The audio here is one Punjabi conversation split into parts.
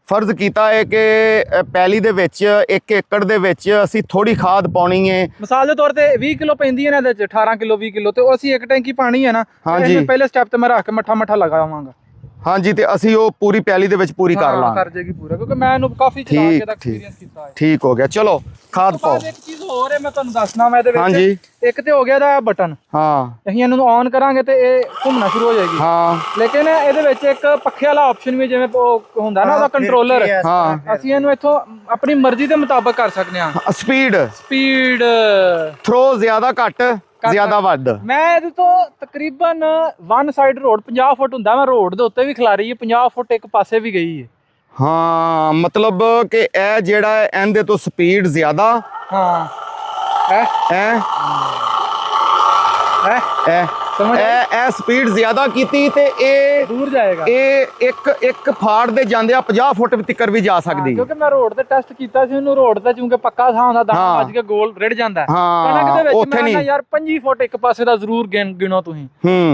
ਫਰਜ਼ ਕੀਤਾ ਹੈ ਕਿ ਪੈਲੀ ਦੇ ਵਿੱਚ 1 ਏਕੜ ਦੇ ਵਿੱਚ ਅਸੀਂ ਥੋੜੀ ਖਾਦ ਪਾਉਣੀ ਹੈ। ਮਿਸਾਲ ਦੇ ਤੌਰ ਤੇ 20 ਕਿਲੋ ਪੈਂਦੀ ਹੈ ਨਾ, ਇਹਦੇ ਚ 18 ਕਿਲੋ 20 ਕਿਲੋ, ਤੇ ਉਹ ਅਸੀਂ ਇੱਕ ਟੈਂਕੀ ਪਾਣੀ ਹੈ ਨਾ, ਹਾਂਜੀ ਪਹਿਲੇ ਸਟੈਪ ਤੇ ਮੈਂ ਰੱਖ ਕੇ ਮੱਠਾ ਲਗਾਵਾਂਗਾ। ਹਾਂਜੀ, ਤੇ ਅਸੀਂ ਉਹ ਪੂਰੀ ਪੈਲੀ ਦੇ ਵਿੱਚ ਪੂਰੀ ਕਰ ਲਾਂਗੇ। ਕਰ ਜੇਗੀ ਪੂਰਾ, ਕਿਉਂਕਿ ਮੈਂ ਇਹਨੂੰ ਕਾਫੀ ਚਲਾ ਕੇ ਦਾ ਐਕਸਪੀਰੀਅੰਸ ਕੀਤਾ ਹੈ। ਠੀਕ ਹੋ ਗਿਆ, ਚਲੋ ਖਾਦ ਪਾਓ। ਇੱਕ ਚੀਜ਼ ਹੋਰ ਹੈ ਮੈਂ ਤੁਹਾਨੂੰ ਦੱਸਣਾ, ਮੈਂ ਇਹਦੇ ਵਿੱਚ ਹਾਂਜੀ ਇੱਕ ਤੇ ਹੋ ਗਿਆ ਦਾ ਬਟਨ, ਹਾਂ ਅਸੀਂ ਇਹਨੂੰ ਔਨ ਕਰਾਂਗੇ ਤੇ ਇਹ ਘੁੰਮਣਾ ਸ਼ੁਰੂ ਹੋ ਜਾਏਗੀ। ਹਾਂ ਲੇਕਿਨ ਇਹਦੇ ਵਿੱਚ ਇੱਕ ਪੱਖੇ ਵਾਲਾ ਆਪਸ਼ਨ ਵੀ, ਜਿਵੇਂ ਉਹ ਹੁੰਦਾ ਨਾ ਉਹਦਾ ਕੰਟਰੋਲਰ, ਹਾਂ ਅਸੀਂ ਇਹਨੂੰ ਇੱਥੋਂ ਆਪਣੀ ਮਰਜ਼ੀ ਦੇ ਮੁਤਾਬਕ ਕਰ ਸਕਦੇ ਹਾਂ। ਸਪੀਡ ਥਰੋ ਜ਼ਿਆਦਾ ਘੱਟ ਜ਼ਿਆਦਾ ਵੱਧ। ਮੈਂ ਇਹਦੇ ਤੋਂ ਤਕਰੀਬਨ 1 ਸਾਈਡ ਰੋਡ 50 ਫੁੱਟ ਹੁੰਦਾ, ਮੈਂ ਰੋਡ ਦੇ ਉੱਤੇ ਵੀ ਖਿਲਾ ਰਹੀ ਹੈ, 50 ਫੁੱਟ ਇੱਕ ਪਾਸੇ ਵੀ ਗਈ ਹੈ। ਹਾਂ ਮਤਲਬ ਕਿ ਇਹ ਜਿਹੜਾ ਇਹਦੇ ਤੋਂ ਸਪੀਡ ਜ਼ਿਆਦਾ, ਹਾਂ ਇਹ ਸਪੀਡ ਜ਼ਿਆਦਾ ਕੀਤੀ ਤੇ ਇਹ ਦੂਰ ਜਾਏਗਾ। ਇਹ ਇੱਕ ਫਾੜ ਦੇ ਜਾਂਦੇ 50 ਫੁੱਟ ਤੱਕ ਵੀ ਜਾ ਸਕਦੀ। ਕਿਉਂਕਿ ਮੈਂ ਰੋਡ ਤੇ ਟੈਸਟ ਕੀਤਾ ਸੀ ਉਹਨੂੰ, ਰੋਡ ਤੇ ਚੂੰਕਿ ਪੱਕਾ ਥਾਂ ਹੁੰਦਾ, ਦਾਣਾ ਵੱਜ ਕੇ ਗੋਲ ਰਿੜ ਜਾਂਦਾ। ਹਾਂ ਉੱਥੇ ਨਹੀਂ ਯਾਰ 25 ਫੁੱਟ ਇੱਕ ਪਾਸੇ ਦਾ ਜ਼ਰੂਰ ਗਿਣੋ ਤੁਸੀਂ,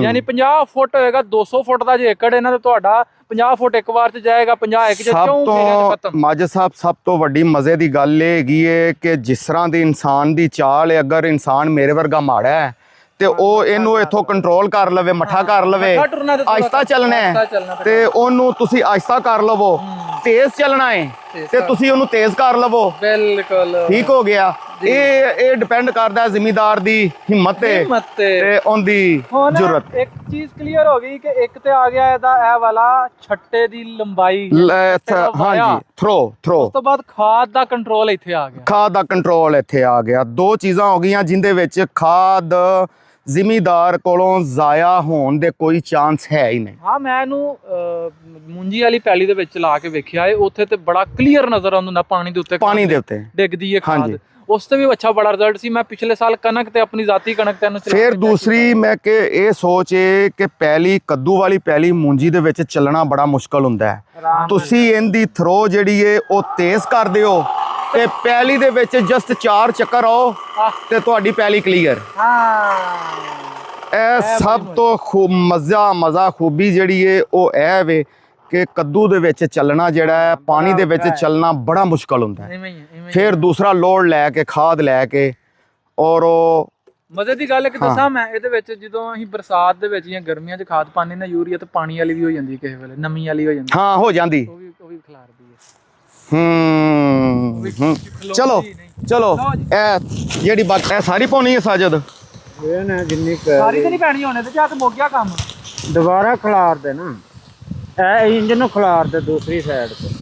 ਯਾਨੀ 50 ਫੁੱਟ ਹੋਏਗਾ। 200 ਫੁੱਟ ਦਾ ਜੇ ਏਕੜ ਇਹਨਾਂ ਦਾ ਤੁਹਾਡਾ 50 ਫੁੱਟ ਇੱਕ ਵਾਰ ਚ ਜਾਏਗਾ, 50 ਇੱਕ ਚ ਖਤਮ। ਮਾਜਦ ਸਾਹਿਬ ਸਭ ਤੋਂ ਵੱਡੀ ਮਜ਼ੇ ਦੀ ਗੱਲ ਇਹ ਹੈਗੀ ਹੈ ਕਿ ਜਿਸ ਤਰ੍ਹਾਂ ਦੀ ਇਨਸਾਨ ਦੀ ਚਾਲ ਹੈ, ਅਗਰ ਇਨਸਾਨ ਮੇਰੇ ਵਰਗਾ ਮਾੜਾ ਹੈ ਤੇ ਉਹ ਇਹਨੂੰ ਇੱਥੋਂ ਕੰਟਰੋਲ ਕਰ ਲਵੇ, ਮੱਠਾ ਕਰ ਲਵੇ, ਆਹਿਸਤਾ ਚੱਲਣਾ ਹੈ ਤੇ ਉਹਨੂੰ ਤੁਸੀਂ ਆਹਿਸਤਾ ਕਰ ਲਵੋ। ਤੇਜ਼ ਚੱਲਣਾ ਹੈ ਤੇ ਤੁਸੀਂ ਉਹਨੂੰ ਤੇਜ਼ ਕਰ ਲਵੋ। ਬਿਲਕੁਲ ਠੀਕ ਹੋ ਗਿਆ। ਇਹ ਡਿਪੈਂਡ ਕਰਦਾ ਜ਼ਿਮੀਦਾਰ ਦੀ ਹਿੰਮਤ ਤੇ ਉਹਦੀ ਜ਼ਰੂਰਤ। ਇੱਕ ਚੀਜ਼ ਕਲੀਅਰ ਹੋ ਗਈ ਕਿ ਇੱਕ ਤੇ ਆ ਗਿਆ ਇਹਦਾ ਇਹ ਵਾਲਾ ਛੱਟੇ ਦੀ ਲੰਬਾਈ, ਹਾਂਜੀ ਥਰੋ। ਉਸ ਤੋਂ ਬਾਅਦ ਖਾਦ ਦਾ ਕੰਟਰੋਲ ਇੱਥੇ ਆ ਗਿਆ। ਖਾਦ ਦਾ ਕੰਟਰੋਲ ਇੱਥੇ ਆ ਗਿਆ। ਦੋ ਚੀਜ਼ਾਂ ਹੋ ਗਈਆਂ ਜਿੰਦੇ ਵਿੱਚ ਖਾਦ ਜ਼ਿਮੀਦਾਰ ਕੋਲੋਂ ਜ਼ਾਇਆ ਹੋਣ ਦੇ ਕੋਈ ਚਾਂਸ ਹੈ ਹੀ ਨਹੀਂ। ਹਾਂ ਮੈਂ ਇਹਨੂੰ ਮੂੰਜੀ ਵਾਲੀ ਪੈਲੀ ਦੇ ਵਿੱਚ ਲਾ ਕੇ ਵੇਖਿਆ ਹੈ, ਉੱਥੇ ਤੇ ਬੜਾ ਕਲੀਅਰ ਨਜ਼ਰ ਆਉਂਦਾ ਹੁੰਦਾ ਪਾਣੀ ਦੇ ਉੱਤੇ ਡਿੱਗਦੀ ਹੈ ਖਾਦ। ਉਸ ਤੇ ਵੀ ਅੱਛਾ ਬੜਾ ਰਿਜ਼ਲਟ ਸੀ। ਮੈਂ ਪਿਛਲੇ ਸਾਲ ਕਣਕ ਤੇ ਆਪਣੀ ਜ਼ਾਤੀ ਕਣਕ ਤੇ ਇਹਨੂੰ ਫਿਰ ਦੂਸਰੀ ਮੈਂ ਕਿ ਇਹ ਸੋਚ ਏ ਕਿ ਪੈਲੀ ਕੱਦੂ ਵਾਲੀ ਪੈਲੀ ਮੂੰਜੀ ਦੇ ਵਿੱਚ ਚੱਲਣਾ ਬੜਾ ਮੁਸ਼ਕਲ ਹੁੰਦਾ ਹੈ। ਤੁਸੀਂ ਇਹਦੀ ਥਰੋ ਜਿਹੜੀ ਏ ਉਹ ਤੇਜ਼ ਕਰ ਦਿਓ ਤੇ ਪੈਲੀ ਦੇ ਵਿੱਚ ਜਸਟ 4 ਚੱਕਰ ਆਓ ਤੇ ਤੁਹਾਡੀ ਪੈਲੀ ਕਲੀਅਰ। ਇਹ ਸਭ ਤੋਂ ਮਜ਼ਾ ਖੂਬੀ ਜਿਹੜੀ ਏ ਉਹ ਇਹ ਵੇ ਕਿ ਕੱਦੂ ਦੇ ਵਿੱਚ ਚੱਲਣਾ ਜਿਹੜਾ ਹੈ, ਪਾਣੀ ਦੇ ਵਿੱਚ ਚੱਲਣਾ ਬੜਾ ਮੁਸ਼ਕਲ ਹੁੰਦਾ ਹੈ। ਫਿਰ ਦੂਸਰਾ ਲੋਡ ਲੈ ਕੇ ਖਾਦ ਲੈ ਕੇ, ਔਰ ਉਹ ਮਜ਼ੇ ਦੀ ਗੱਲ ਹੈ ਕਿ ਦੱਸਾਂ ਮੈਂ ਇਹਦੇ ਵਿੱਚ ਜਦੋਂ ਅਸੀਂ ਬਰਸਾਤ ਦੇ ਵਿੱਚ ਜਾਂ ਗਰਮੀਆਂ 'ਚ ਖਾਦ ਪਾਣੀ ਨਾ, ਯੂਰੀਆ ਤੇ ਪਾਣੀ ਵਾਲੀ ਵੀ ਹੋ ਜਾਂਦੀ, ਕਿਸੇ ਵੇਲੇ ਨਮੀ ਵਾਲੀ ਹੋ ਜਾਂਦੀ। ਹਾਂ ਹੋ ਜਾਂਦੀ, ਉਹ ਵੀ ਖਿਲਾਰਦੀ ਹੈ। ਚਲੋ ਇਹ ਜਿਹੜੀ ਬਾਤ ਇਹ ਸਾਰੀ ਪਾਉਣੀ ਹੈ ਸਾਜਦ, ਇਹ ਨਾ ਜਿੰਨੀ ਸਾਰੀ ਤੇ ਨਹੀਂ ਪੈਣੀ ਹੋਣੇ ਤੇ ਜਾਂ ਤੇ ਮੁੱਕ ਗਿਆ ਕੰਮ। ਦੁਬਾਰਾ ਖਿਲਾਰ ਦੇ ਨਾ, ਇਹ ਇੰਜਨ ਨੂੰ ਖਿਲਾਰ ਦੇ ਦੂਸਰੀ ਸਾਈਡ ਤੇ।